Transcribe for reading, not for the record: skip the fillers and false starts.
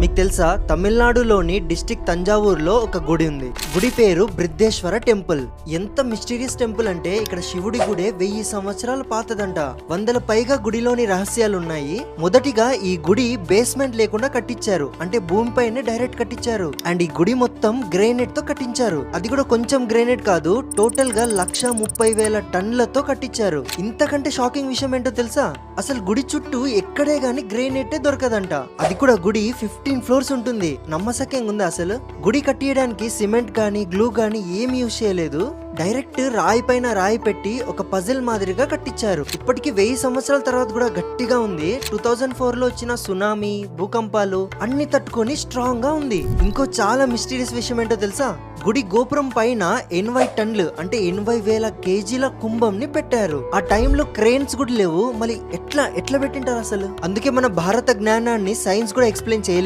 మీకు తెలుసా, తమిళనాడులోని డిస్ట్రిక్ట్ తంజావూరులో ఒక గుడి ఉంది. గుడి పేరు బృహదేశ్వర టెంపుల్. ఎంత మిస్టీరియస్ టెంపుల్ అంటే ఇక్కడ శివుడి గుడే 1000 సంవత్సరాల పాతదంట. 100 పైగా గుడిలోని రహస్యాలు ఉన్నాయి. మొదటిగా ఈ గుడి బేస్మెంట్ లేకుండా కట్టించారు, అంటే భూమిపైనే డైరెక్ట్ కట్టించారు. అండ్ ఈ గుడి మొత్తం గ్రేనైట్ తో కట్టించారు. అది కూడా కొంచెం గ్రేనైట్ కాదు, టోటల్ గా 130,000 టన్నులతో కట్టించారు. ఇంతకంటే షాకింగ్ విషయం ఏంటో తెలుసా, అసలు గుడి చుట్టూ ఎక్కడే గాని గ్రేనైట్ దొరకదంట. అది కూడా గుడి 15 ఫ్లోర్స్ ఉంటుంది. నమ్మసక్యంగా ఉంది. అసలు గుడి కట్టియడానికి సిమెంట్ గానీ గ్లూ గానీ ఏమి యూజ్ చేయలేదు. డైరెక్ట్ రాయి పైన రాయి పెట్టి ఒక పజిల్ మాదిరిగా కట్టించారు. ఇప్పటికి 1000 సంవత్సరాల తర్వాత కూడా గట్టిగా ఉంది. 2004 లో వచ్చిన సునామీ, భూకంపాలు అన్ని తట్టుకొని స్ట్రాంగ్ గా ఉంది. ఇంకో చాలా మిస్టీరియస్ విషయం ఏంటో తెలుసా, గుడి గోపురం పైన 80 టన్నులు అంటే 80,000 కేజీల కుంభం ని పెట్టారు. ఆ టైంలో క్రేన్స్ కూడా లేవు. మళ్ళీ ఎట్లా పెట్టింటారు అసలు. అందుకే మన భారత జ్ఞానాన్ని సైన్స్ కూడా ఎక్స్ప్లెయిన్ చేయలేదు.